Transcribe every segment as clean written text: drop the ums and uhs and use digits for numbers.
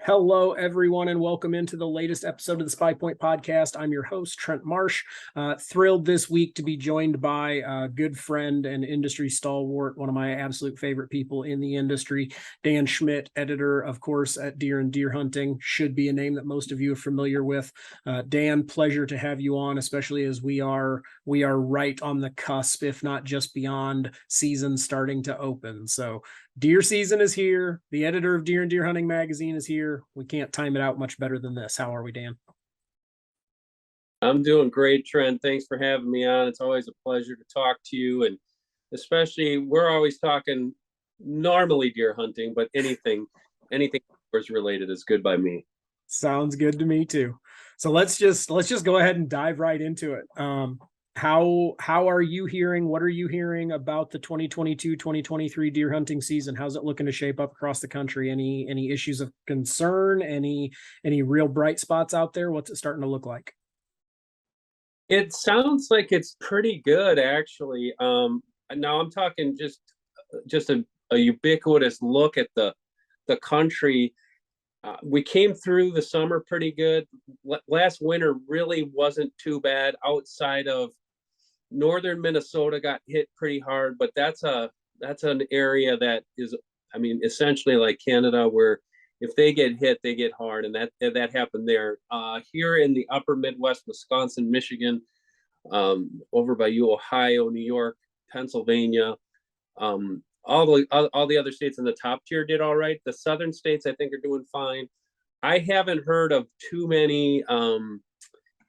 Hello, everyone, and welcome into the latest episode of the SPYPOINT Podcast. I'm your host, Trent Marsh. Thrilled this week to be joined by a good friend and industry stalwart, one of my absolute favorite people in the industry, Dan Schmidt, editor, of course, at Deer and Deer Hunting. Should be a name that most of you are familiar with. Dan, pleasure to have you on, especially as we are right on the cusp, if not just beyond, season starting to open. So deer season is here. The editor of Deer and Deer Hunting magazine is here. We can't time it out much better than this. How are we, Dan? I'm doing great, Trent. Thanks for having me on. It's always a pleasure to talk to you. And especially, we're always talking normally deer hunting, but anything outdoors related is good by me. Sounds good to me too. So let's just go ahead and dive right into it. How are you hearing? What are you hearing about the 2022-2023 deer hunting season? How's it looking to shape up across the country? Any issues of concern? Any real bright spots out there? What's it starting to look like? It sounds like it's pretty good, actually. Now I'm talking just a ubiquitous look at the country. We came through the summer pretty good. Last winter really wasn't too bad outside of northern Minnesota got hit pretty hard, but that's an area that is, I mean, essentially like Canada, where if they get hit, they get hard, and that happened there. Here in the upper Midwest, Wisconsin, Michigan, over by you, Ohio, New York, Pennsylvania, all the other states in the top tier did all right. The southern states, I think, are doing fine. I haven't heard of too many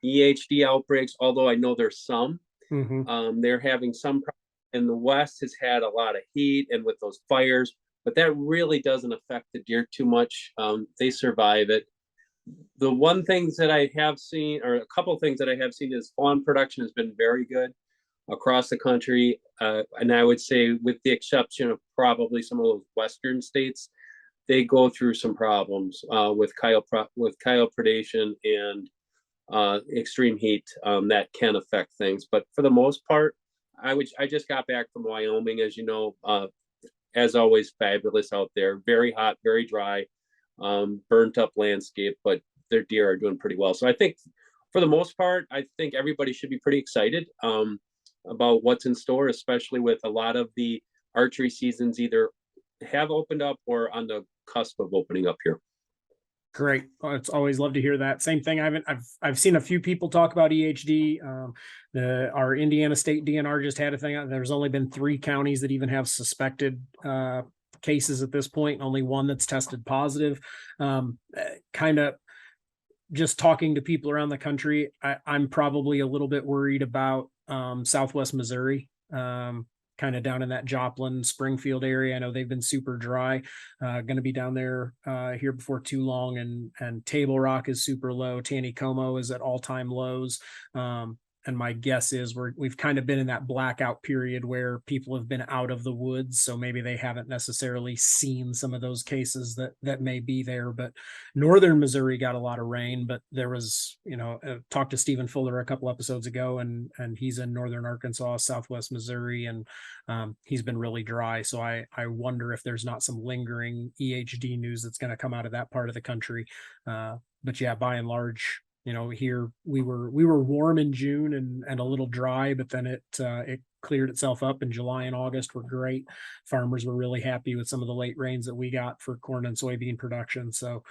EHD outbreaks, although I know there's some. Mm-hmm. They're having some problems. And the West has had a lot of heat and with those fires, but that really doesn't affect the deer too much. They survive it. The one things that I have seen, or a couple of things that I have seen, is fawn production has been very good across the country. And I would say, with the exception of probably some of those Western states, they go through some problems with coyote predation and extreme heat that can affect things. But for the most part, I just got back from Wyoming, as you know, as always, fabulous out there. Very hot, very dry, burnt up landscape, but their deer are doing pretty well. So I think for the most part, I think everybody should be pretty excited about what's in store, especially with a lot of the archery seasons either have opened up or on the cusp of opening up here. Great. It's always love to hear that. Same thing. I've seen a few people talk about EHD. Our Indiana State DNR just had a thing. There's only been 3 counties that even have suspected cases at this point. Only one that's tested positive. Kind of just talking to people around the country, I'm probably a little bit worried about Southwest Missouri. Kind of down in that Joplin, Springfield area. I know they've been super dry. Going to be down there here before too long. And Table Rock is super low. Taneycomo is at all-time lows. And my guess is we've kind of been in that blackout period where people have been out of the woods. So maybe they haven't necessarily seen some of those cases that may be there. But northern Missouri got a lot of rain, but there was, talked to Stephen Fuller a couple episodes ago, and he's in northern Arkansas, southwest Missouri, and he's been really dry. So I wonder if there's not some lingering EHD news that's going to come out of that part of the country. But yeah, by and large, here we were warm in June and a little dry, but then it cleared itself up, and July and August were great. Farmers were really happy with some of the late rains that we got for corn and soybean production. So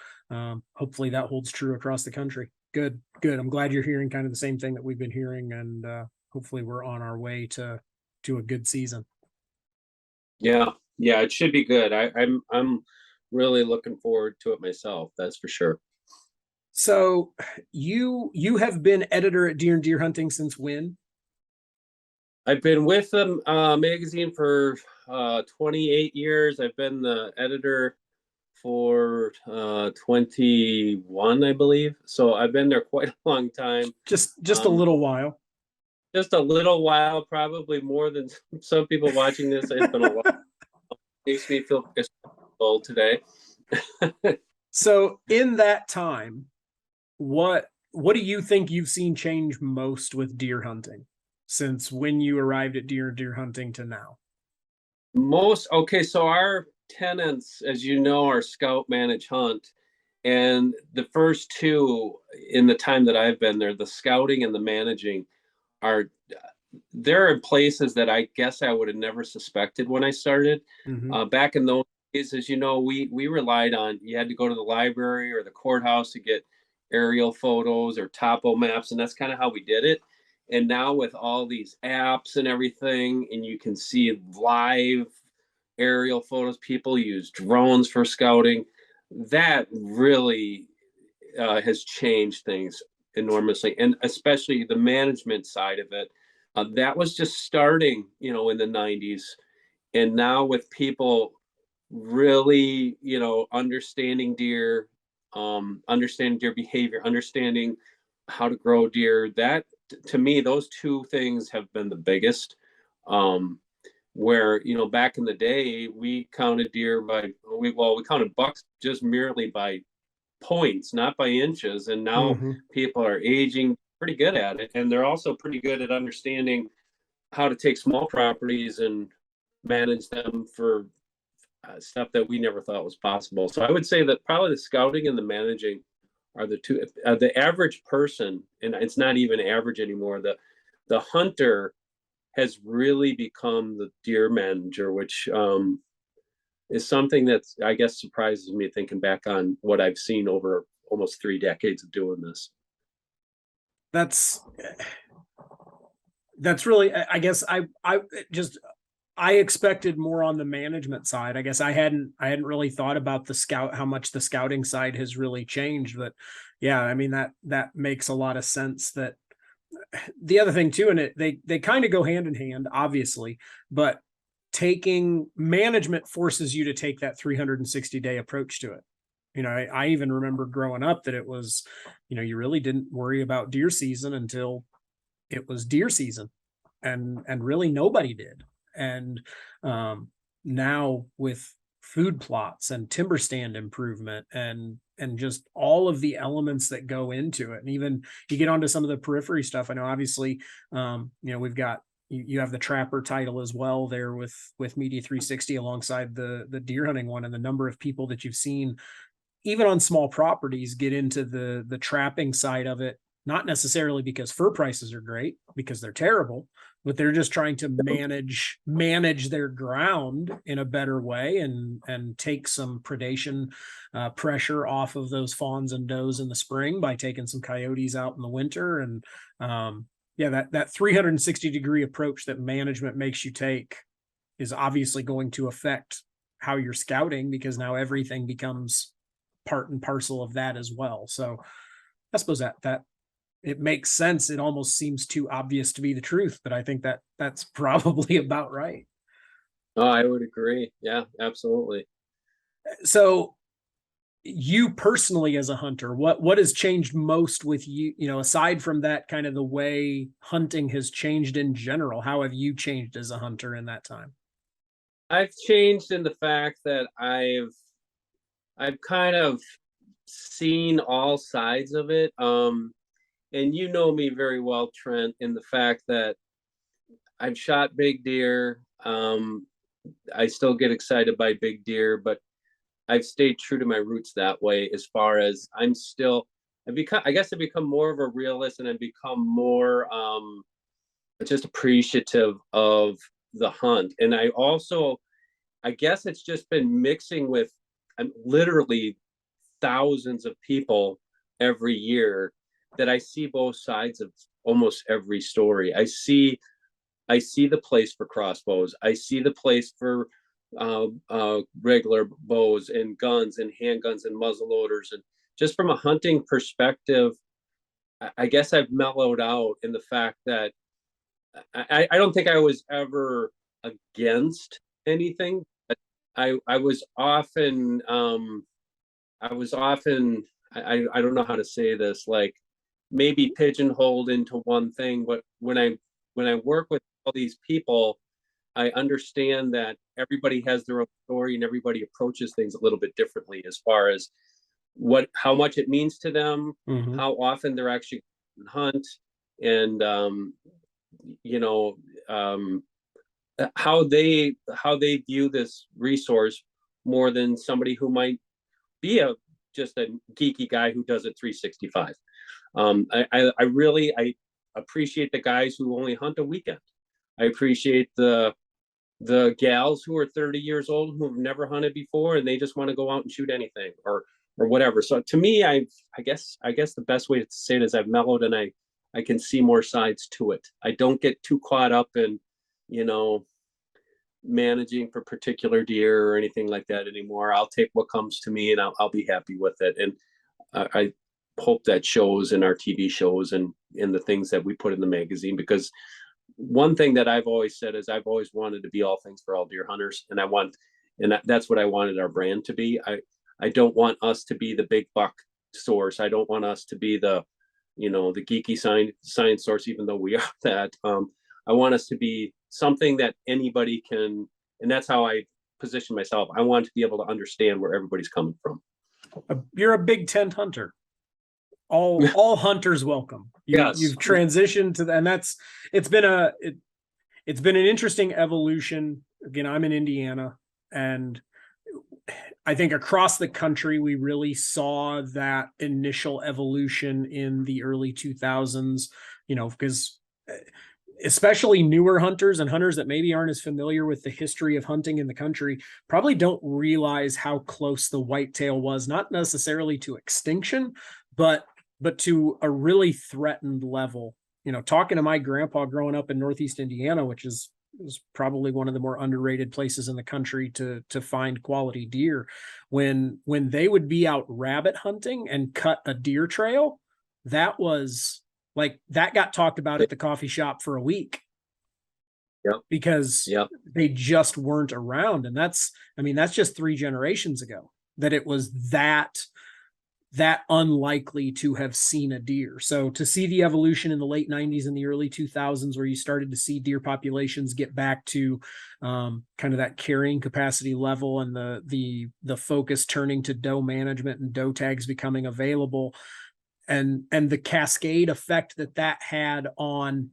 hopefully that holds true across the country. Good. I'm glad you're hearing kind of the same thing that we've been hearing, and hopefully we're on our way to a good season. Yeah, it should be good. I'm really looking forward to it myself. That's for sure. So you have been editor at Deer and Deer Hunting since when? I've been with the magazine for 28 years. I've been the editor for 21, I believe. So I've been there quite a long time. Just a little while. Just a little while, probably more than some people watching this. It's been a while. Makes me feel old today. So in that time, what do you think you've seen change most with deer hunting since when you arrived at Deer Hunting to now? So our tenants, as you know, are scout, manage, hunt, And the first two in the time that I've been there, the scouting and the managing, are there are places that I guess I would have never suspected when I started. Mhm. Back in those days, as you know, we relied on, you had to go to the library or the courthouse to get aerial photos or topo maps, and that's kind of how we did it. And now with all these apps and everything, and you can see live aerial photos, people use drones for scouting. That really has changed things enormously, and especially the management side of it. That was just starting, in the 90s. And now with people really, understanding deer behavior, understanding how to grow deer, that to me, those two things have been the biggest. Um, where, back in the day, we counted deer we counted bucks just merely by points, not by inches. And now Mhm. people are aging pretty good at it. And they're also pretty good at understanding how to take small properties and manage them for stuff that we never thought was possible. So I would say that probably the scouting and the managing are the two. The average person, and it's not even average anymore, the hunter has really become the deer manager, which is something that I guess surprises me thinking back on what I've seen over almost 3 decades of doing this. That's that's really, I guess I just I expected more on the management side. I guess I hadn't really thought about the scout how much the scouting side has really changed, but yeah, I mean that makes a lot of sense. That the other thing too, and they kind of go hand in hand, obviously, but taking management forces you to take that 360-day approach to it. I even remember growing up that it was, you really didn't worry about deer season until it was deer season, and really nobody did. And now with food plots and timber stand improvement and just all of the elements that go into it, and even you get onto some of the periphery stuff. I know obviously, we've got, you have the trapper title as well there with Media 360 alongside the deer hunting one, and the number of people that you've seen even on small properties get into the trapping side of it, not necessarily because fur prices are great, because they're terrible, but they're just trying to manage their ground in a better way, and take some predation pressure off of those fawns and does in the spring by taking some coyotes out in the winter. And yeah, that 360-degree approach that management makes you take is obviously going to affect how you're scouting, because now everything becomes part and parcel of that as well. So I suppose that it makes sense. It almost seems too obvious to be the truth, but I think that's probably about right. Oh, I would agree. Yeah, absolutely. So you personally as a hunter, what has changed most with you, aside from that, kind of the way hunting has changed in general? How have you changed as a hunter in that time? I've changed in the fact that I've kind of seen all sides of it. And you know me very well, Trent, in the fact that I've shot big deer. I still get excited by big deer, but I've stayed true to my roots that way. As far as I guess I've become more of a realist, and I've become more just appreciative of the hunt. And I guess it's just been mixing with literally thousands of people every year, that I see both sides of almost every story. I see the place for crossbows. I see the place for regular bows and guns and handguns and muzzleloaders. And just from a hunting perspective, I guess I've mellowed out in the fact that I don't think I was ever against anything. I was often I don't know how to say this, like maybe pigeonholed into one thing. But when I work with all these people, I understand that everybody has their own story and everybody approaches things a little bit differently, as far as how much it means to them, Mhm. how often they're actually hunt, and you know um, how they view this resource more than somebody who might be a just a geeky guy who does it 365. I really appreciate the guys who only hunt a weekend. I appreciate the gals who are 30 years old who have never hunted before and they just want to go out and shoot anything or whatever. So to me, I guess the best way to say it is I've mellowed and I can see more sides to it. I don't get too caught up in, managing for particular deer or anything like that anymore. I'll take what comes to me and I'll be happy with it. And I hope that shows in our TV shows and in the things that we put in the magazine, because one thing that I've always said is I've always wanted to be all things for all deer hunters. And that's what I wanted our brand to be. I don't want us to be the big buck source. I don't want us to be the geeky science source, even though we are that. I want us to be something that anybody can, and that's how I position myself. I want to be able to understand where everybody's coming from. You're a big tent hunter. All hunters welcome. Yes. You've transitioned to that, and it's been an interesting evolution. Again, I'm in Indiana, and I think across the country, we really saw that initial evolution in the early 2000s, because especially newer hunters and hunters that maybe aren't as familiar with the history of hunting in the country probably don't realize how close the whitetail was, not necessarily to extinction, but to a really threatened level. Talking to my grandpa growing up in Northeast Indiana, which is probably one of the more underrated places in the country to find quality deer. When they would be out rabbit hunting and cut a deer trail, that got talked about at the coffee shop for a week. Yep. Because they just weren't around. And that's just 3 generations ago that it was that unlikely to have seen a deer. So to see the evolution in the late 90s and the early 2000s, where you started to see deer populations get back to kind of that carrying capacity level, and the focus turning to doe management and doe tags becoming available, and the cascade effect that had on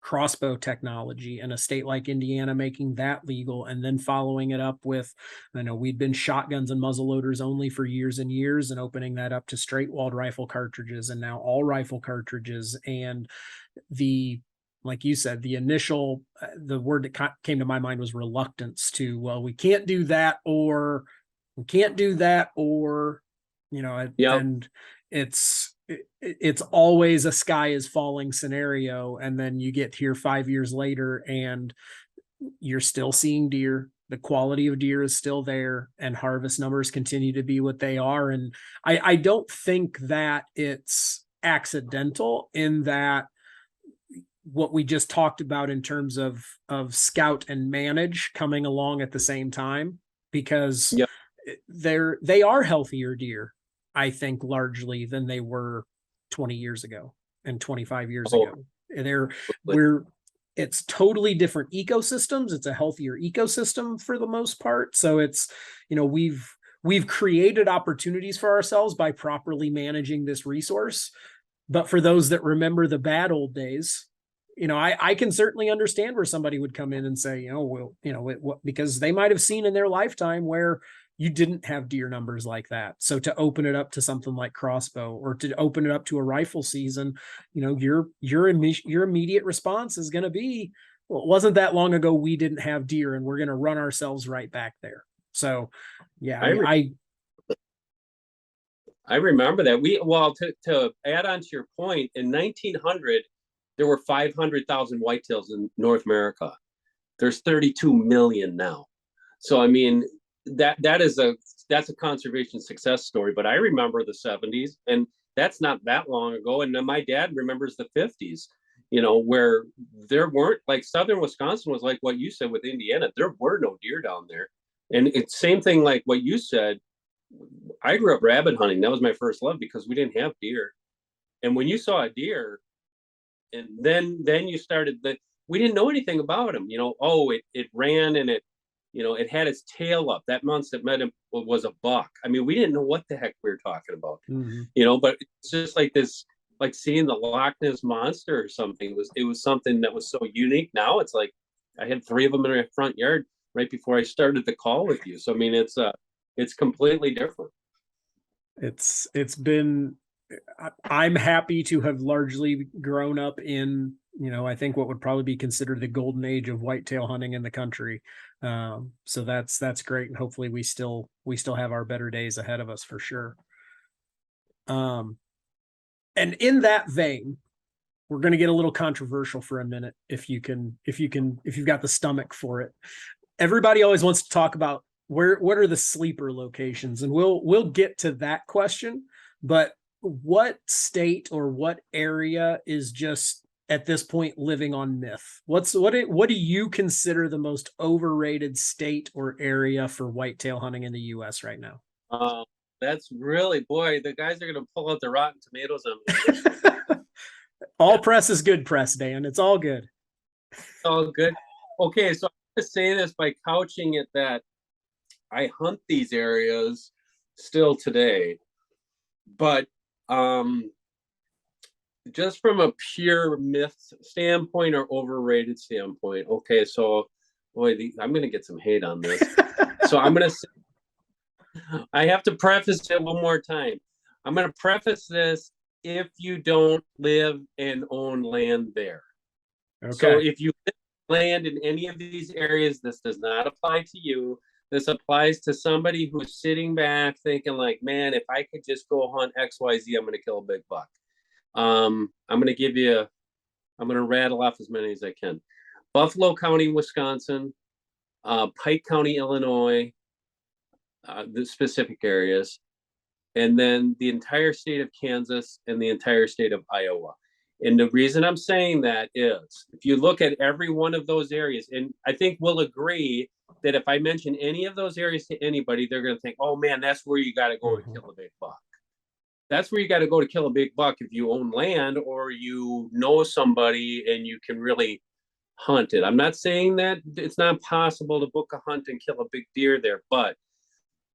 crossbow technology in a state like Indiana, making that legal, and then following it up with, I know we'd been shotguns and muzzle loaders only for years and years, and opening that up to straight walled rifle cartridges and now all rifle cartridges. And like you said, the word that came to my mind was reluctance to, well, we can't do that, or and it's always a sky is falling scenario. And then you get here 5 years later and you're still seeing deer. The quality of deer is still there, and harvest numbers continue to be what they are. And I don't think that it's accidental, in that what we just talked about in terms of scout and manage coming along at the same time, because they are healthier deer, I think, largely than they were 20 years ago and 25 years ago. And it's totally different ecosystems. It's a healthier ecosystem for the most part. So it's, we've created opportunities for ourselves by properly managing this resource. But for those that remember the bad old days, I can certainly understand where somebody would come in and say, because they might have seen in their lifetime where you didn't have deer numbers like that. So to open it up to something like crossbow, or to open it up to a rifle season, your immediate response is going to be, well, it wasn't that long ago we didn't have deer, and we're going to run ourselves right back there. So I remember that. To add on to your point, in 1900, there were 500,000 whitetails in North America. There's 32 million now. So, that's a conservation success story. But I remember the 70s, and that's not that long ago. And then my dad remembers the 50s, where there weren't, like, southern Wisconsin was like what you said with Indiana. There were no deer down there. And it's same thing like what you said. I grew up rabbit hunting. That was my first love, because we didn't have deer. And when you saw a deer, and then you started we didn't know anything about him. It ran, and it had its tail up. That monster that met him was a buck. We didn't know what the heck we were talking about. Mm-hmm. But it's just like this, like seeing the Loch Ness monster or something. It was something that was so unique. Now it's like I had 3 of them in my front yard right before I started the call with you. So it's completely different. It's been, I'm happy to have largely grown up in, I think what would probably be considered the golden age of whitetail hunting in the country. So that's great. And hopefully we still have our better days ahead of us for sure. And in that vein, we're going to get a little controversial for a minute. If you've got the stomach for it. Everybody always wants to talk about what are the sleeper locations, and we'll get to that question, but what state or what area is just at this point living on myth? What do you consider the most overrated state or area for whitetail hunting in the US right now? That's really, boy, the guys are going to pull out the rotten tomatoes on me. All press is good press, Dan. It's all good. All good. Okay, so I'm going to say this by couching it that I hunt these areas still today, but just from a pure myth standpoint or overrated standpoint. Okay, so boy, I'm going to get some hate on this. So I'm going to say, I have to preface it one more time. I'm going to preface this if you don't live and own land there. Okay. So if you land in any of these areas, this does not apply to you. This applies to somebody who's sitting back thinking like, man, if I could just go hunt XYZ, I'm going to kill a big buck. I'm going to rattle off as many as I can. Buffalo County, Wisconsin, Pike County, Illinois, the specific areas, and then the entire state of Kansas and the entire state of Iowa. And the reason I'm saying that is if you look at every one of those areas, and I think we'll agree that if I mention any of those areas to anybody, they're going to think, oh man, that's where you got to go to kill a big buck. That's where you got to go to kill a big buck if you own land or you know somebody and you can really hunt it. I'm not saying that it's not possible to book a hunt and kill a big deer there, but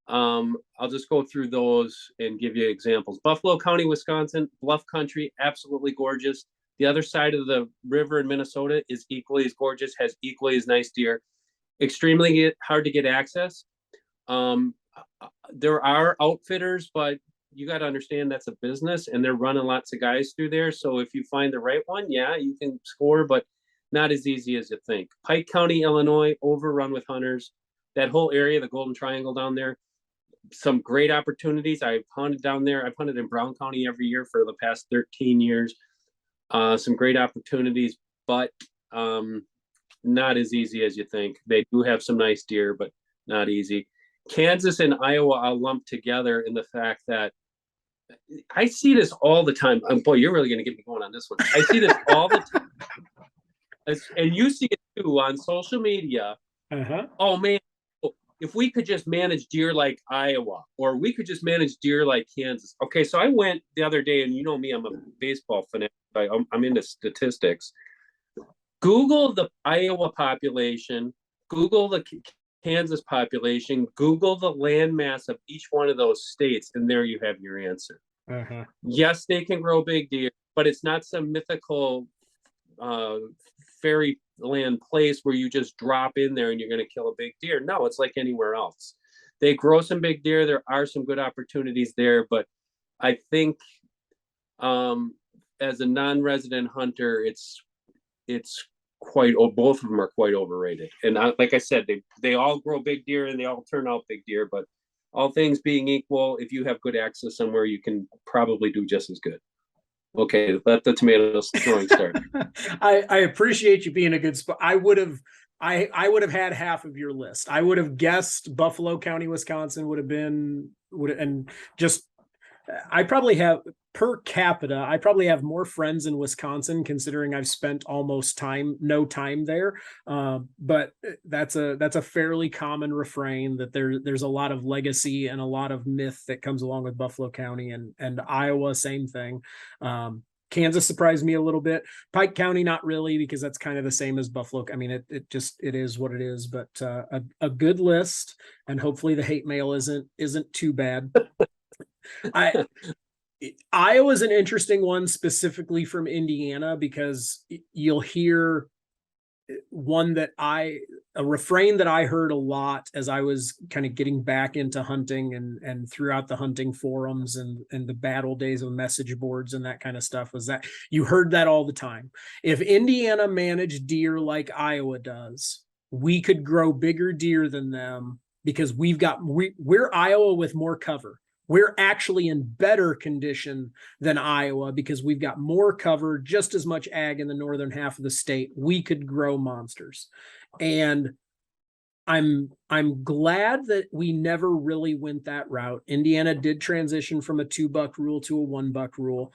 I'll just go through those and give you examples. Buffalo County, Wisconsin, bluff country, absolutely gorgeous. The other side of the river in Minnesota is equally as gorgeous, has equally as nice deer. Extremely hard to get access. There are outfitters, but you got to understand that's a business and they're running lots of guys through there. So if you find the right one, yeah, you can score, but not as easy as you think. Pike County, Illinois, overrun with hunters. That whole area, the Golden Triangle down there, some great opportunities. I've hunted down there. I've hunted in Brown County every year for the past 13 years. Some great opportunities, but not as easy as you think. They do have some nice deer, but not easy. Kansas and Iowa I'll lump together in the fact that I see this all the time. Boy, you're really going to get me going on this one. I see this all the time. And you see it too on social media. Oh man, if we could just manage deer like Iowa, or we could just manage deer like Kansas. Okay, so I went the other day, and you know me, I'm a baseball fanatic. I'm into statistics. Google the Iowa population, Google the Kansas population, Google the landmass of each one of those states, and there you have your answer. Yes, they can grow big deer, but it's not some mythical fairyland place where you just drop in there and you're going to kill a big deer. No, it's like anywhere else. They grow some big deer. There are some good opportunities there, but I think as a non-resident hunter, it's quite, both of them are quite overrated. And like I said, they all grow big deer and they all turn out big deer, but all things being equal, if you have good access somewhere, you can probably do just as good. Okay, let the tomatoes throwing start. I appreciate you being a good spot. I would have had half of your list. I would have guessed Buffalo County, Wisconsin and just I probably have per capita. I probably have more friends in Wisconsin, considering I've spent almost no time there. But that's a fairly common refrain that there's a lot of legacy and a lot of myth that comes along with Buffalo County and Iowa. Same thing. Kansas surprised me a little bit. Pike County, not really, because that's kind of the same as Buffalo. I mean, it is what it is, but a good list, and hopefully the hate mail isn't too bad. Iowa's an interesting one, specifically from Indiana, because you'll hear one that a refrain that I heard a lot as I was kind of getting back into hunting and throughout the hunting forums and the battle days of message boards and that kind of stuff was that you heard that all the time. If Indiana managed deer like Iowa does, we could grow bigger deer than them because we're Iowa with more cover. We're actually in better condition than Iowa because we've got more cover, just as much ag in the northern half of the state. We could grow monsters. And I'm glad that we never really went that route. Indiana did transition from a $2 rule to a $1 rule.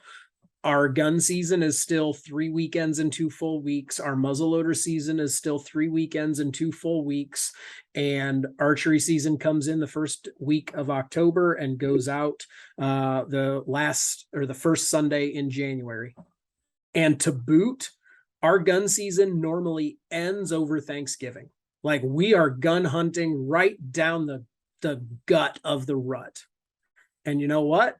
Our gun season is still 3 weekends and 2 full weeks. Our muzzleloader season is still 3 weekends and 2 full weeks. And archery season comes in the first week of October and goes out the first Sunday in January. And to boot, our gun season normally ends over Thanksgiving. Like, we are gun hunting right down the gut of the rut. And you know what?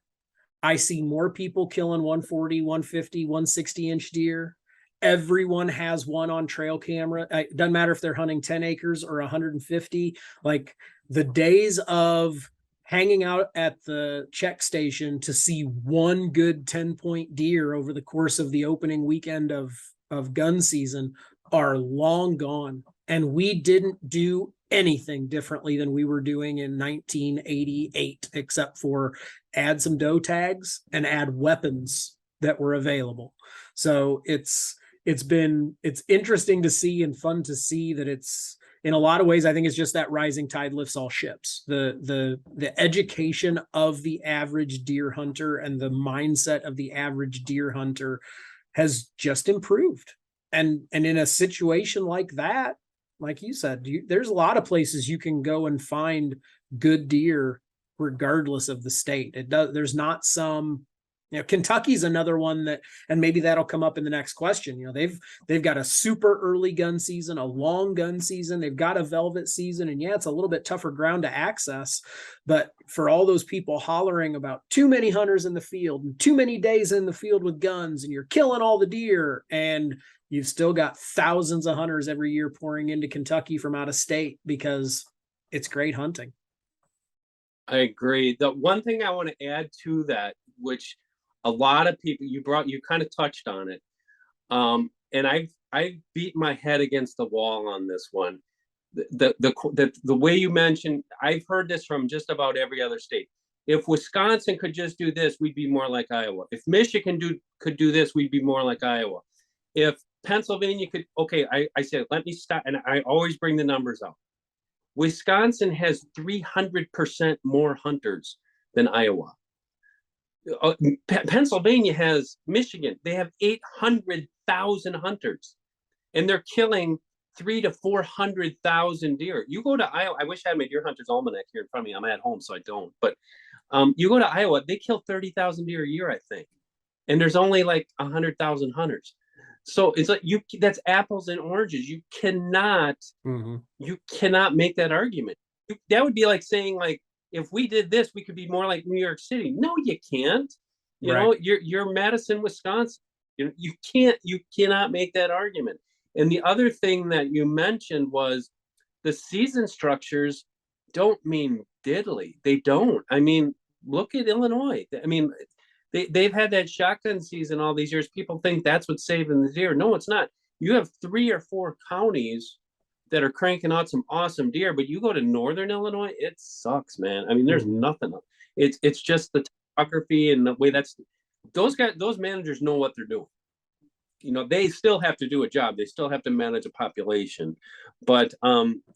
I see more people killing 140, 150, 160-inch deer. Everyone has one on trail camera. It doesn't matter if they're hunting 10 acres or 150. Like, the days of hanging out at the check station to see one good 10-point deer over the course of the opening weekend of gun season are long gone. And we didn't do anything differently than we were doing in 1988, except for add some doe tags and add weapons that were available. So it's interesting to see and fun to see that it's, in a lot of ways, I think it's just that rising tide lifts all ships. The education of the average deer hunter and the mindset of the average deer hunter has just improved. And in a situation like that, like you said, there's a lot of places you can go and find good deer regardless of the state. There's not some, Kentucky's another one that, and maybe that'll come up in the next question. They've got a super early gun season, a long gun season. They've got a velvet season, and yeah, it's a little bit tougher ground to access. But for all those people hollering about too many hunters in the field and too many days in the field with guns, and you're killing all the deer, and you've still got thousands of hunters every year pouring into Kentucky from out of state because it's great hunting. I agree. The one thing I want to add to that, which a lot of people you kind of touched on it, and I beat my head against the wall on this one. The way you mentioned, I've heard this from just about every other state. If Wisconsin could just do this, we'd be more like Iowa. If Michigan could do this, we'd be more like Iowa. If Pennsylvania could, okay, I said, let me stop. And I always bring the numbers up. Wisconsin has 300% more hunters than Iowa. Pennsylvania has Michigan. They have 800,000 hunters, and they're killing 300,000 to 400,000 deer. You go to Iowa. I wish I had my deer hunter's almanac here in front of me. I'm at home, so I don't. But you go to Iowa, they kill 30,000 deer a year, I think, and there's only like 100,000 hunters. So it's like that's apples and oranges. You cannot make that argument. That would be like saying, like, if we did this, we could be more like New York City. No, you can't. You know, you're Madison, Wisconsin. You cannot make that argument. And the other thing that you mentioned was the season structures don't mean diddly. They don't. I mean, look at Illinois. I mean, they've had that shotgun season all these years. People think that's what's saving the deer. No, it's not. You have 3 or 4 counties that are cranking out some awesome deer, but you go to northern Illinois, it sucks, man. I mean, there's nothing. It's just the topography and the way those managers know what they're doing. You know, they still have to do a job. They still have to manage a population. But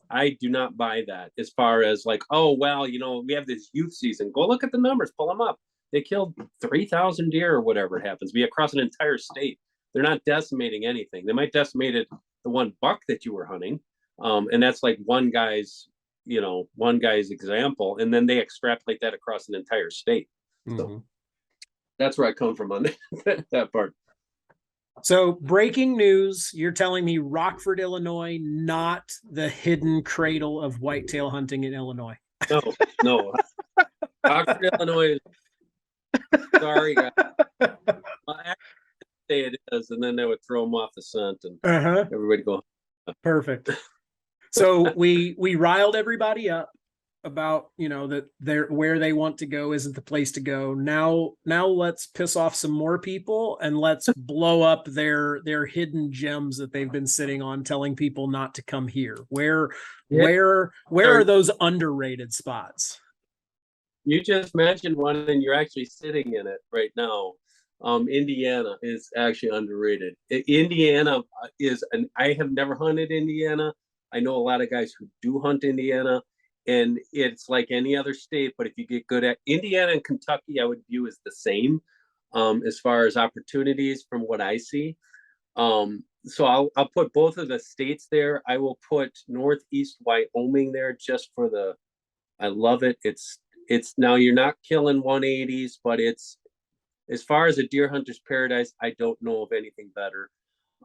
I do not buy that as far as like, oh, well, we have this youth season. Go look at the numbers, pull them up. They killed 3,000 deer or whatever happens. Be across an entire state. They're not decimating anything. They might decimated the one buck that you were hunting. And that's like one guy's example. And then they extrapolate that across an entire state. So that's where I come from on that part. So breaking news, you're telling me Rockford, Illinois, not the hidden cradle of whitetail hunting in Illinois. No. Rockford, Illinois. Sorry, guys. Say it is, and then they would throw them off the scent, and everybody go. Perfect. So we riled everybody up about, that they're where they want to go isn't the place to go. Now let's piss off some more people and let's blow up their hidden gems that they've been sitting on, telling people not to come here. Where are those underrated spots? You just mentioned one and you're actually sitting in it right now. Indiana is actually underrated. Indiana I have never hunted Indiana. I know a lot of guys who do hunt Indiana, and it's like any other state, but if you get good at Indiana and Kentucky, I would view as the same, as far as opportunities from what I see. So I'll put both of the states there. I will put Northeast Wyoming there just for I love it. It's now you're not killing 180s, but it's, as far as a deer hunter's paradise, I don't know of anything better.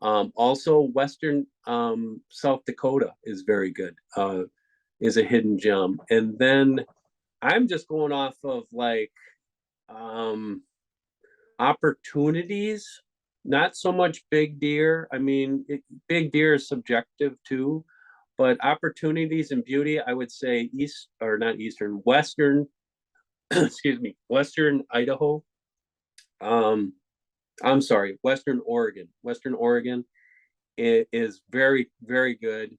Also Western South Dakota is very good, is a hidden gem. And then I'm just going off of like opportunities, not so much big deer. I mean, big deer is subjective too, but opportunities and beauty, I would say Western, excuse me, Western Idaho. I'm sorry, Western Oregon. Western Oregon is very, very good,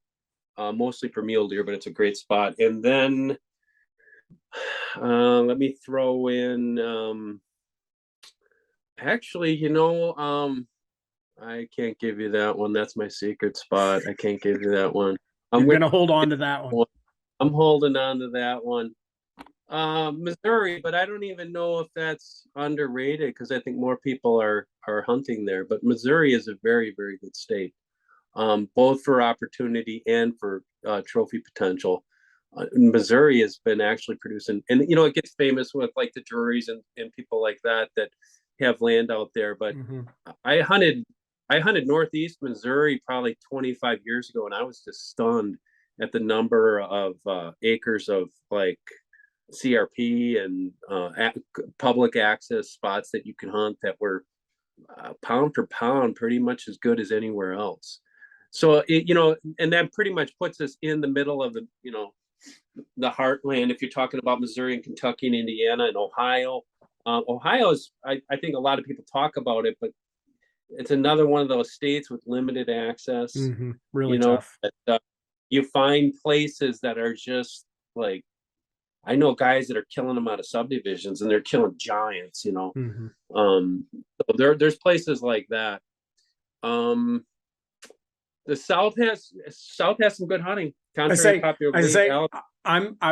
mostly for mule deer, but it's a great spot. And then let me throw in, actually, I can't give you that one. That's my secret spot. I can't give you that one. I'm going to hold on to that one. I'm holding on to that one. Missouri, but I don't even know if that's underrated because I think more people are hunting there. But Missouri is a very, very good state, both for opportunity and for trophy potential. Missouri has been actually producing, and it gets famous with like the juries and people like that have land out there. But I hunted Northeast Missouri probably 25 years ago, and I was just stunned at the number of acres of like CRP and public access spots that you can hunt that were pound for pound pretty much as good as anywhere else. So and that pretty much puts us in the middle of the heartland. If you're talking about Missouri and Kentucky and Indiana and Ohio, Ohio is, I think a lot of people talk about it, but it's another one of those states with limited access. Really tough. You find places that are just like, I know guys that are killing them out of subdivisions and they're killing giants, so there's places like that. The South has some good hunting. I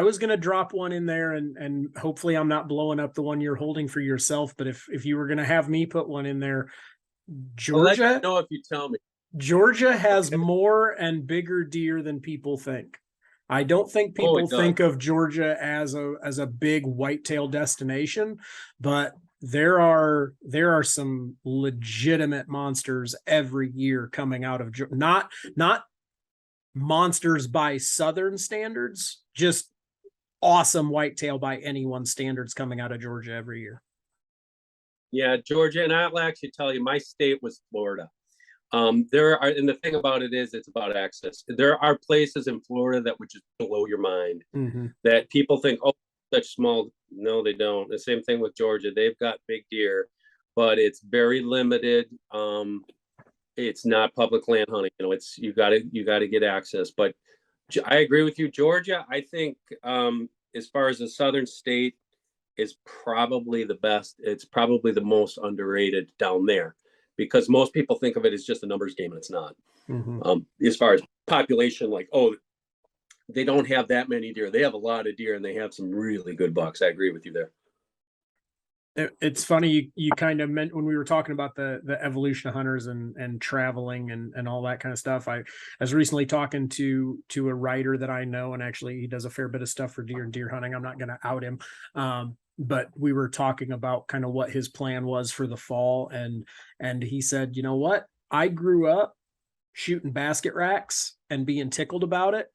was going to drop one in there and hopefully I'm not blowing up the one you're holding for yourself. But if you were going to have me put one in there, Georgia, I'll let you know if you tell me. Georgia has more and bigger deer than people think. I don't think people think of Georgia as a big whitetail destination, but there are some legitimate monsters every year coming out of Georgia. Not monsters by Southern standards, just awesome whitetail by anyone's standards coming out of Georgia every year. Yeah, Georgia, and I'll actually tell you, my state was Florida. And the thing about it is, it's about access. There are places in Florida that would just blow your mind. That people think, oh, such small. No, they don't. The same thing with Georgia. They've got big deer, but it's very limited. It's not public land hunting. It's you got to get access. But I agree with you, Georgia. I think as far as a southern state is probably the best. It's probably the most underrated down there, because most people think of it as just a numbers game, and it's not. As far as population, like, oh, they don't have that many deer. They have a lot of deer, and they have some really good bucks. I agree with you there. It's funny, you kind of meant when we were talking about the evolution of hunters and traveling and all that kind of stuff. I was recently talking to a writer that I know, and actually he does a fair bit of stuff for deer and deer hunting. I'm not going to out him. But we were talking about kind of what his plan was for the fall. And he said, you know what? I grew up shooting basket racks and being tickled about it.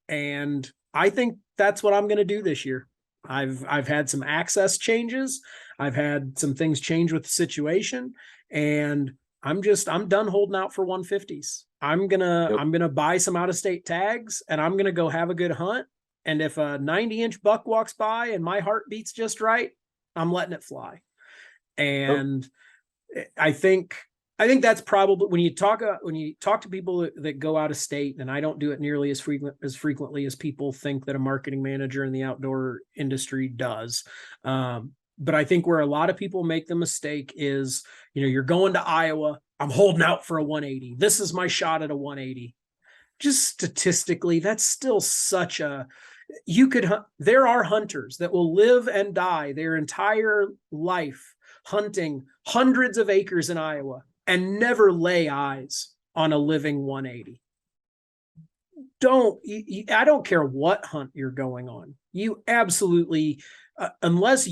And I think that's what I'm going to do this year. I've had some access changes. I've had some things change with the situation, and I'm done holding out for 150s. I'm gonna Yep. I'm gonna buy some out of state tags, and I'm gonna go have a good hunt. And if a 90-inch buck walks by and my heart beats just right, I'm letting it fly. And I think that's probably when you talk to people that go out of state, and I don't do it nearly as frequently as people think that a marketing manager in the outdoor industry does. But I think where a lot of people make the mistake is, you're going to Iowa. I'm holding out for a 180. This is my shot at a 180. Just statistically, that's still such a, there are hunters that will live and die their entire life hunting hundreds of acres in Iowa and never lay eyes on a living 180. I don't care what hunt you're going on. You absolutely, unless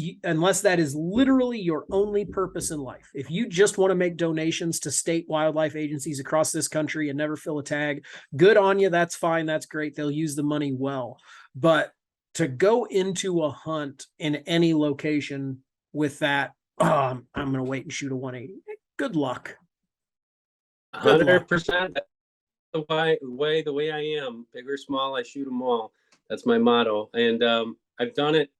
that is literally your only purpose in life. If you just want to make donations to state wildlife agencies across this country and never fill a tag, good on you. That's fine. That's great. They'll use the money well. But to go into a hunt in any location with that, I'm going to wait and shoot a 180. Good luck. 100%. The way I am, big or small, I shoot them all. That's my motto. And I've done it.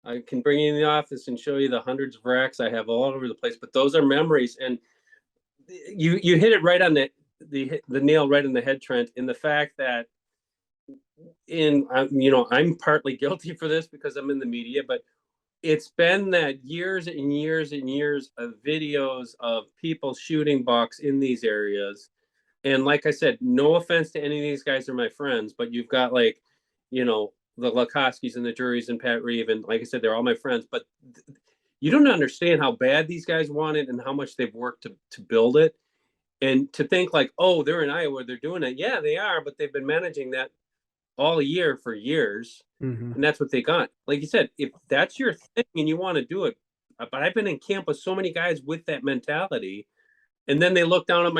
I can bring you in the office and show you the hundreds of racks I have all over the place, but those are memories. And you hit it right on the nail right in the head, Trent, in the fact that I'm partly guilty for this because I'm in the media, but it's been that years and years and years of videos of people shooting bucks in these areas. And like I said, no offense to any of these guys are my friends, but you've got the Lakoskis and the Juries and Pat Reeve. And like I said, they're all my friends, but you don't understand how bad these guys want it and how much they've worked to build it. And to think they're in Iowa, they're doing it. Yeah, they are, but they've been managing that all year for years. Mm-hmm. And that's what they got. Like you said, if that's your thing and you want to do it, but I've been in camp with so many guys with that mentality. And then they look down at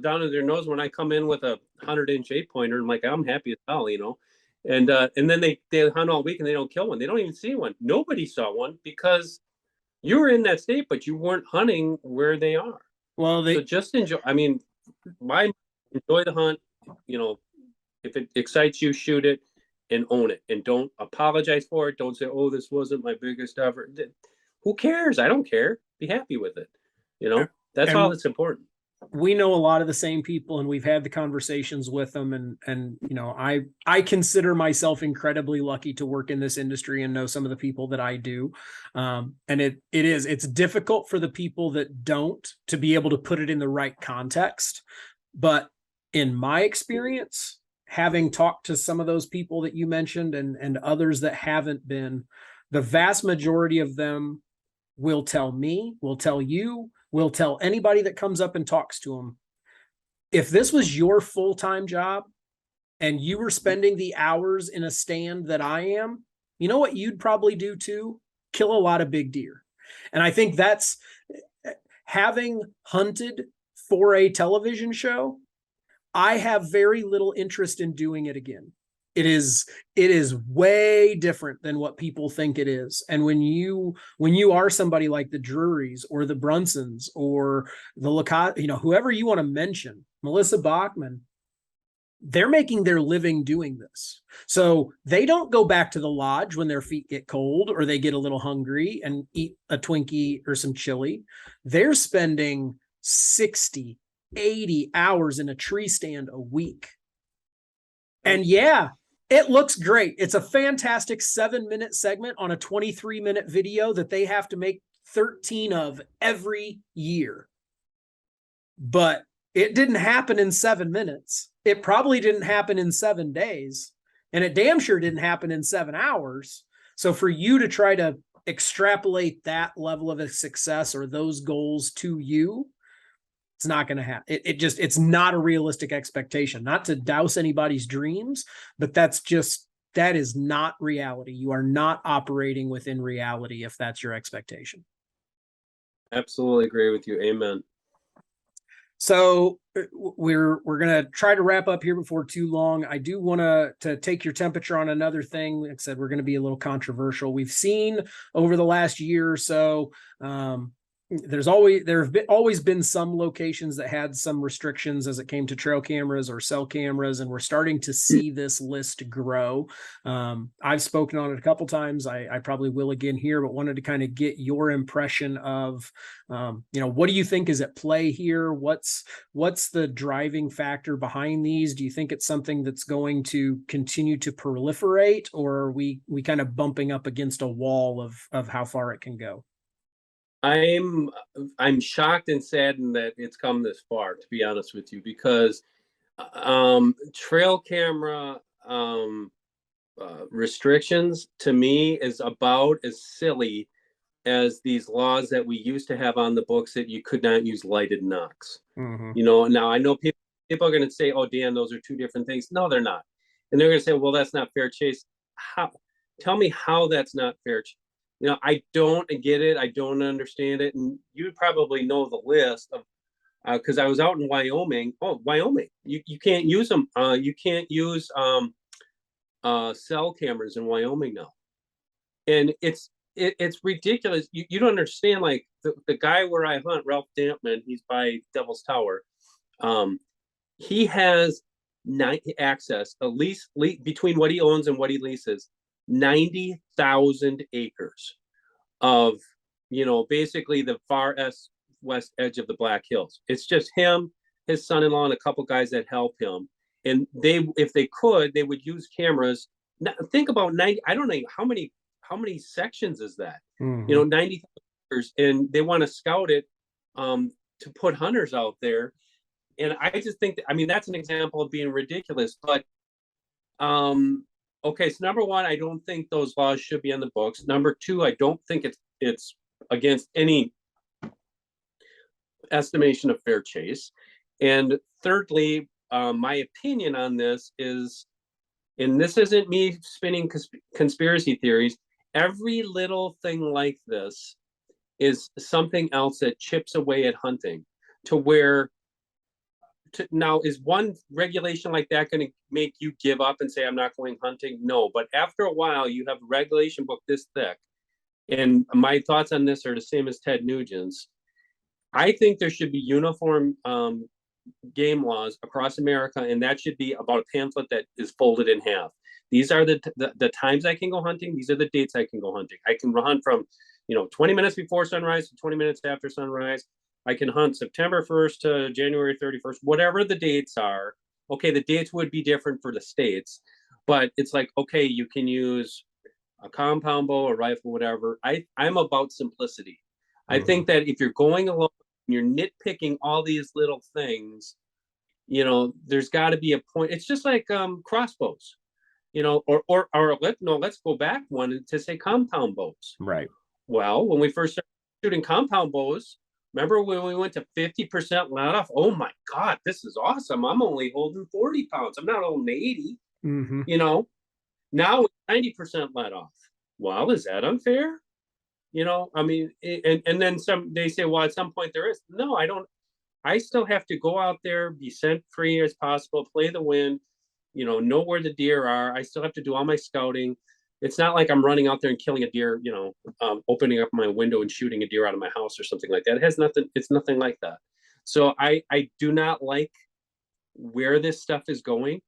down at their nose when I come in with a 100-inch 8-pointer. And I'm happy as hell, And then they hunt all week and they don't kill one. They don't even see one. Nobody saw one because you were in that state, but you weren't hunting where they are. Well, so just enjoy. Enjoy the hunt. If it excites you, shoot it and own it, and don't apologize for it. Don't say, "Oh, this wasn't my biggest ever." Who cares? I don't care. Be happy with it. That's all that's important. We know a lot of the same people, and we've had the conversations with them. And I consider myself incredibly lucky to work in this industry and know some of the people that I do. And it's difficult for the people that don't to be able to put it in the right context. But in my experience, having talked to some of those people that you mentioned and others that haven't been, the vast majority of them will tell me, will tell you, will tell anybody that comes up and talks to them, if this was your full-time job and you were spending the hours in a stand that I am, you know what you'd probably do too? Kill a lot of big deer. And I think that's, having hunted for a television show, I have very little interest in doing it again. It is way different than what people think it is. And when you are somebody like the Drurys or the Brunsons or the whoever you want to mention, Melissa Bachman, they're making their living doing this. So they don't go back to the lodge when their feet get cold or they get a little hungry and eat a Twinkie or some chili. They're spending 60, 80 hours in a tree stand a week. And yeah, it looks great. It's a fantastic 7-minute segment on a 23-minute video that they have to make 13 of every year. But it didn't happen in 7 minutes. It probably didn't happen in 7 days. And it damn sure didn't happen in 7 hours. So for you to try to extrapolate that level of a success or those goals to you, it's not going to happen. It's not a realistic expectation. Not to douse anybody's dreams, but that is not reality. You are not operating within reality if that's your expectation. Absolutely agree with you. Amen. So we're going to try to wrap up here before too long. I do want to take your temperature on another thing. Like I said, we're going to be a little controversial. We've seen over the last year or so, there have always been some locations that had some restrictions as it came to trail cameras or cell cameras, and we're starting to see this list grow. I've spoken on it a couple times. I probably will again here, but wanted to kind of get your impression of, what do you think is at play here? What's the driving factor behind these? Do you think it's something that's going to continue to proliferate, or are we kind of bumping up against a wall of how far it can go? I'm shocked and saddened that it's come this far, to be honest with you, because trail camera restrictions to me is about as silly as these laws that we used to have on the books that you could not use lighted knocks. Now I know people are going to say, "Oh, Dan, those are two different things." No, they're not, and they're going to say, "Well, that's not fair chase." How? Tell me how that's not fair. I don't get it. I don't understand it. And you probably know the list of, because I was out in Wyoming. Oh, Wyoming, you can't use them. You can't use cell cameras in Wyoming now, and it's ridiculous. You don't understand. Like the guy where I hunt, Ralph Dampman, he's by Devil's Tower. He has access, at least between what he owns and what he leases, 90,000 acres of, basically the far west edge of the Black Hills. It's just him, his son-in-law, and a couple guys that help him. And if they could, they would use cameras. Now, think about 90. I don't know how many sections is that. 90 acres, and they want to scout it to put hunters out there. And I just think that's an example of being ridiculous. But okay, so number one, I don't think those laws should be on the books. Number two, I don't think it's against any estimation of fair chase. And thirdly, my opinion on this is, and this isn't me spinning conspiracy theories, every little thing like this is something else that chips away at hunting to where now, is one regulation like that going to make you give up and say, I'm not going hunting? No, but after a while, you have a regulation book this thick. And my thoughts on this are the same as Ted Nugent's. I think there should be uniform game laws across America, and that should be about a pamphlet that is folded in half. These are the times I can go hunting. These are the dates I can go hunting. I can hunt from 20 minutes before sunrise to 20 minutes after sunrise. I can hunt September 1st to January 31st, whatever the dates are. Okay, the dates would be different for the states, but it's like, okay, you can use a compound bow, a rifle, whatever. I'm about simplicity. I think that if you're going along, you're nitpicking all these little things, there's got to be a point. It's just like crossbows, let's go back one to say compound bows. Right. Well, when we first started shooting compound bows, remember when we went to 50% let off? Oh my God, this is awesome. I'm only holding 40 pounds. I'm not holding 80. Now it's 90% let off. Well, is that unfair? And then they say, well, at some point there is. No, I don't. I still have to go out there, be scent free as possible, play the wind, know where the deer are. I still have to do all my scouting. It's not like I'm running out there and killing a deer, opening up my window and shooting a deer out of my house or something like that. It has nothing. It's nothing like that. So I do not like where this stuff is going.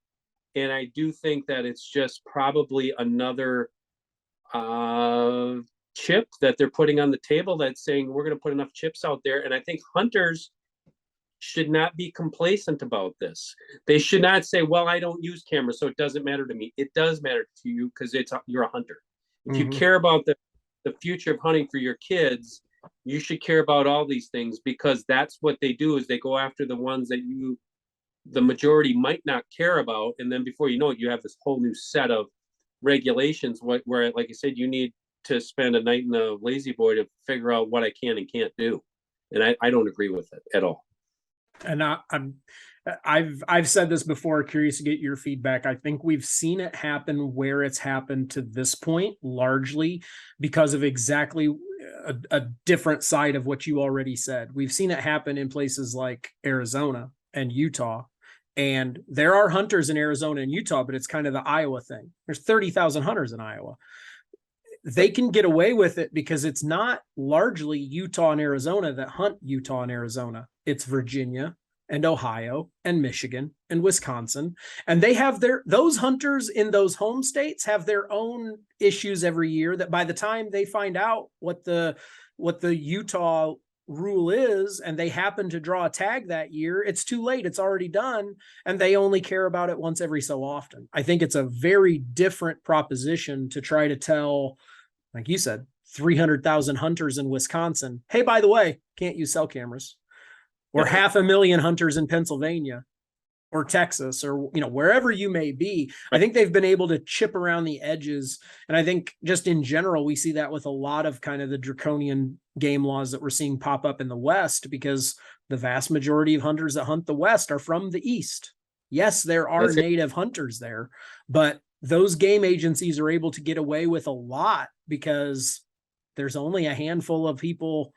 And I do think that it's just probably another chip that they're putting on the table that's saying we're going to put enough chips out there. And I think hunters should not be complacent about this. They should not say, well, I don't use cameras, so it doesn't matter to me. It does matter to you because you're a hunter. If you care about the future of hunting for your kids, you should care about all these things, because that's what they do, is they go after the ones that the majority might not care about. And then before you know it, you have this whole new set of regulations where, like you said, you need to spend a night in a lazy boy to figure out what I can and can't do. And I don't agree with it at all. And I've said this before, curious to get your feedback. I think we've seen it happen where it's happened to this point, largely because of exactly a different side of what you already said. We've seen it happen in places like Arizona and Utah. And there are hunters in Arizona and Utah, but it's kind of the Iowa thing. There's 30,000 hunters in Iowa. they can get away with it because it's not largely Utah and Arizona that hunt Utah and Arizona. It's Virginia and Ohio and Michigan and Wisconsin. And they have those hunters in those home states have their own issues every year that by the time they find out what the Utah rule is and they happen to draw a tag that year, it's too late. It's already done. And they only care about it once every so often. I think it's a very different proposition to try to tell, like you said, 300,000 hunters in Wisconsin, hey, by the way, can't use cell cameras, or 500,000 hunters in Pennsylvania or Texas, or, wherever you may be. I think they've been able to chip around the edges. And I think just in general, we see that with a lot of kind of the draconian game laws that we're seeing pop up in the West, because the vast majority of hunters that hunt the West are from the East. Yes, there are native hunters there, but those game agencies are able to get away with a lot because there's only a handful of people.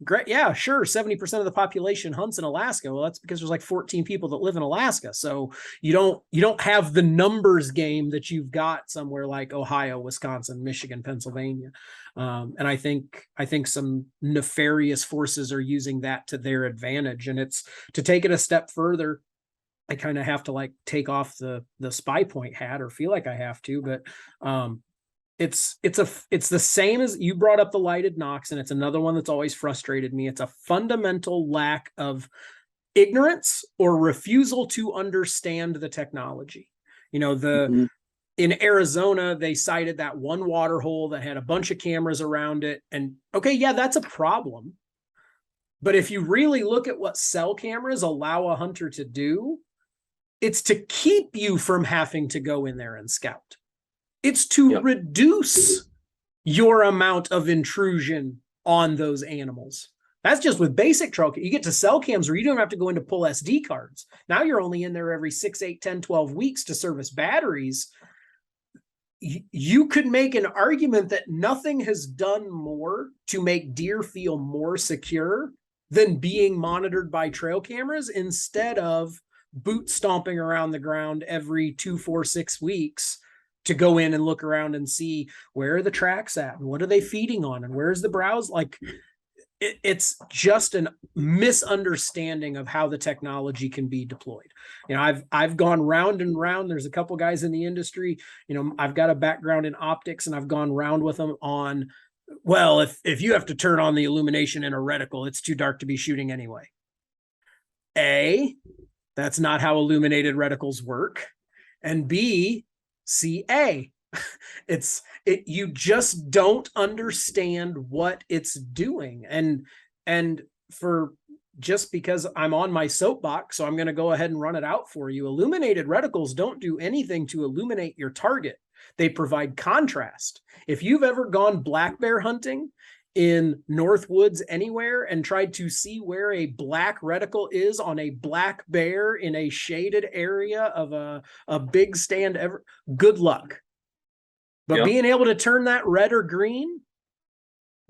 Great. Yeah, sure. 70% of the population hunts in Alaska. Well, that's because there's like 14 people that live in Alaska. So you don't have the numbers game that you've got somewhere like Ohio, Wisconsin, Michigan, Pennsylvania. And I think some nefarious forces are using that to their advantage. And it's to take it a step further. I kind of have to like take off the SPYPOINT hat, or feel like I have to, but it's the same as you brought up the lighted Nox, and it's another one that's always frustrated me. It's a fundamental lack of ignorance or refusal to understand the technology. In Arizona, they cited that one water hole that had a bunch of cameras around it. And okay, yeah, that's a problem. But if you really look at what cell cameras allow a hunter to do, it's to keep you from having to go in there and scout. It's to reduce your amount of intrusion on those animals. That's just with basic trail. You get to cell cams where you don't have to go in to pull SD cards. Now you're only in there every 6, 8, 10, 12 weeks to service batteries. You could make an argument that nothing has done more to make deer feel more secure than being monitored by trail cameras, instead of boot stomping around the ground every 2, 4, 6 weeks to go in and look around and see where are the tracks at and what are they feeding on and where's the browse. Like it's just a misunderstanding of how the technology can be deployed. I've gone round and round. There's a couple guys in the industry, I've got a background in optics, and I've gone round with them on, well, if you have to turn on the illumination in a reticle, it's too dark to be shooting anyway. That's not how illuminated reticles work. And B, you just don't understand what it's doing. And for just because I'm on my soapbox, so I'm going to go ahead and run it out for you. Illuminated reticles don't do anything to illuminate your target. They provide contrast. If you've ever gone black bear hunting in North Woods anywhere and tried to see where a black reticle is on a black bear in a shaded area of a big stand, good luck. But being able to turn that red or green,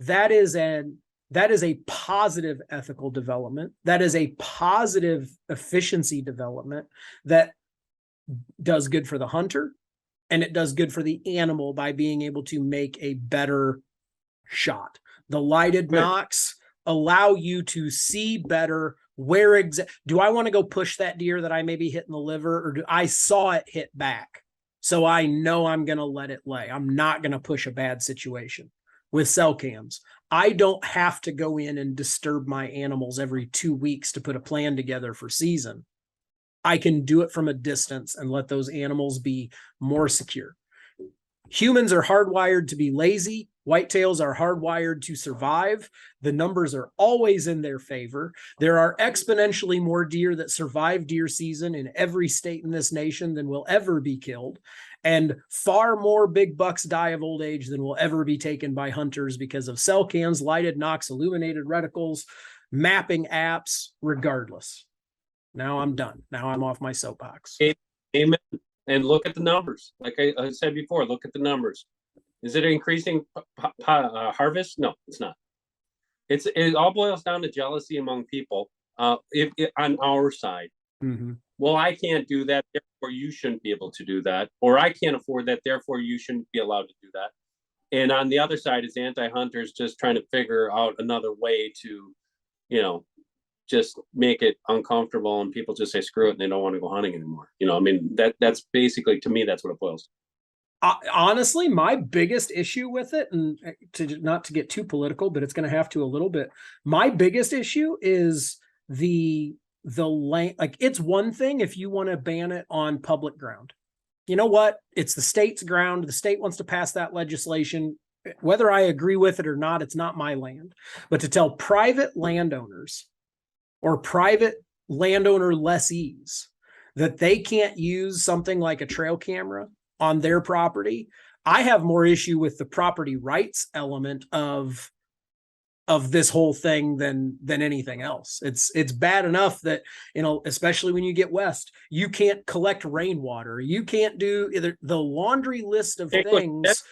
that is a positive ethical development. That is a positive efficiency development that does good for the hunter, and it does good for the animal by being able to make a better shot. The lighted Nox allow you to see better where do I want to go push that deer that I may be hitting the liver, or do I saw it hit back, so I know I'm going to let it lay. I'm not going to push a bad situation. With cell cams, I don't have to go in and disturb my animals every 2 weeks to put a plan together for season. I can do it from a distance and let those animals be more secure. Humans are hardwired to be lazy. Whitetails are hardwired to survive. The numbers are always in their favor. There are exponentially more deer that survive deer season in every state in this nation than will ever be killed. And far more big bucks die of old age than will ever be taken by hunters because of cell cams, lighted Nox, illuminated reticles, mapping apps, regardless. Now I'm done. Now I'm off my soapbox. Amen. And look at the numbers. Like I said before, look at the numbers. Is it increasing harvest? No, it's not. It all boils down to jealousy among people. If on our side, well, I can't do that, therefore you shouldn't be able to do that, or I can't afford that, therefore you shouldn't be allowed to do that. And on the other side is anti-hunters just trying to figure out another way to, just make it uncomfortable, and people just say screw it and they don't want to go hunting anymore. I mean, that's basically, to me, that's what it boils. Honestly, my biggest issue with it, and not to get too political, but it's going to have to a little bit. My biggest issue is the land. Like, it's one thing if you want to ban it on public ground. You know what? It's the state's ground. The state wants to pass that legislation. Whether I agree with it or not, it's not my land. But to tell private landowners or private landowner lessees that they can't use something like a trail camera on their property, I have more issue with the property rights element of this whole thing than anything else. It's bad enough that, especially when you get west, you can't collect rainwater. You can't do either the laundry list of things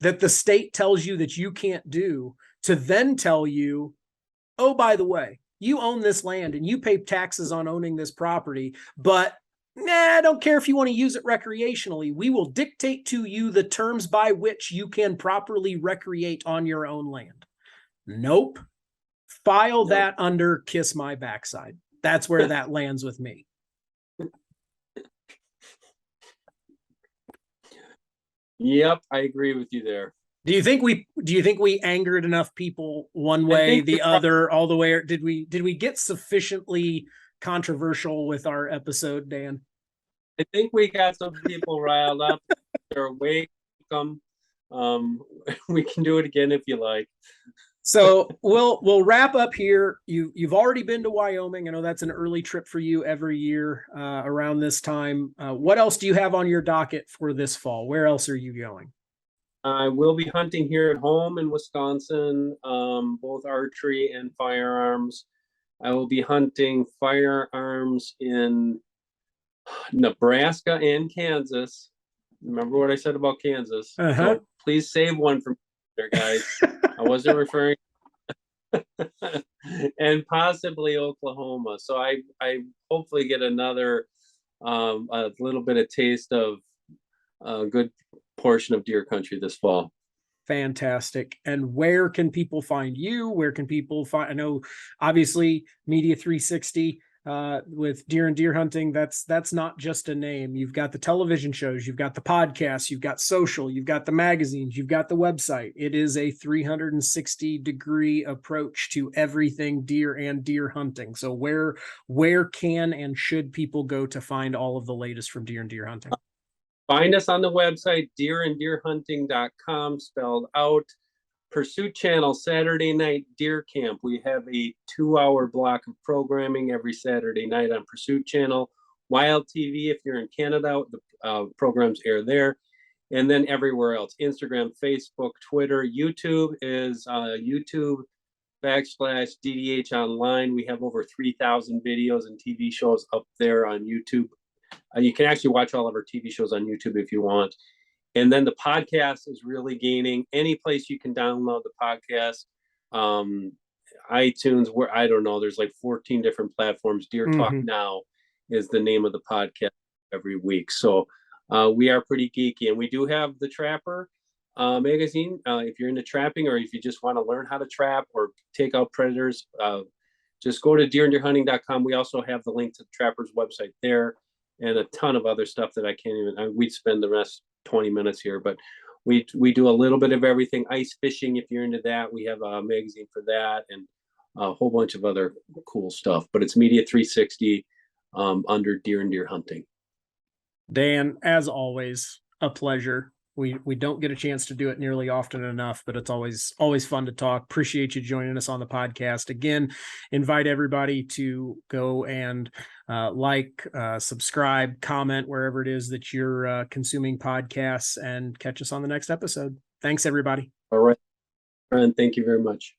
that the state tells you that you can't do, to then tell you, oh, by the way, you own this land and you pay taxes on owning this property, but I don't care if you want to use it recreationally. We will dictate to you the terms by which you can properly recreate on your own land. Nope. File that under kiss my backside. That's where that lands with me. Yep, I agree with you there. Do you think we angered enough people one way, the other, all the way? Or did we get sufficiently controversial with our episode, Dan? I think we got some people riled up. They're welcome. We can do it again if you like. So we'll wrap up here. You've already been to Wyoming. I know that's an early trip for you every year around this time. What else do you have on your docket for this fall? Where else are you going? I will be hunting here at home in Wisconsin, both archery and firearms. I will be hunting firearms in Nebraska and Kansas. Remember what I said about Kansas? So please save one for me there, guys. I wasn't referring. And possibly Oklahoma. So I hopefully get another a little bit of taste of a good portion of deer country this fall. Fantastic. And where can people find you? Where can people find, I know obviously Media 360 with deer and deer hunting, that's not just a name. You've got the television shows, you've got the podcasts, you've got social, you've got the magazines, you've got the website. It is a 360-degree approach to everything deer and deer hunting. So where can and should people go to find all of the latest from deer and deer hunting? Find us on the website, deeranddeerhunting.com, spelled out. Pursuit Channel, Saturday night deer camp. We have a 2-hour block of programming every Saturday night on Pursuit Channel. Wild TV, if you're in Canada, the programs air there. And then everywhere else, Instagram, Facebook, Twitter. YouTube is YouTube.com/DDH online. We have over 3,000 videos and TV shows up there on YouTube. You can actually watch all of our TV shows on YouTube if you want. And then the podcast is really gaining. Any place you can download the podcast, iTunes, where I don't know, there's like 14 different platforms. Deer Talk Now is the name of the podcast every week. So we are pretty geeky, and we do have the Trapper magazine. If you're into trapping, or if you just want to learn how to trap or take out predators, just go to deeranddeerhunting.com. We also have the link to the Trapper's website there, and a ton of other stuff that I can't even, we'd spend the rest 20 minutes here, but we do a little bit of everything. Ice fishing, if you're into that, we have a magazine for that, and a whole bunch of other cool stuff. But it's Media 360 under Deer and Deer Hunting. Dan, as always, a pleasure. We don't get a chance to do it nearly often enough, but it's always fun to talk. Appreciate you joining us on the podcast. Again, invite everybody to go and subscribe, comment wherever it is that you're consuming podcasts, and catch us on the next episode. Thanks, everybody. All right. And thank you very much.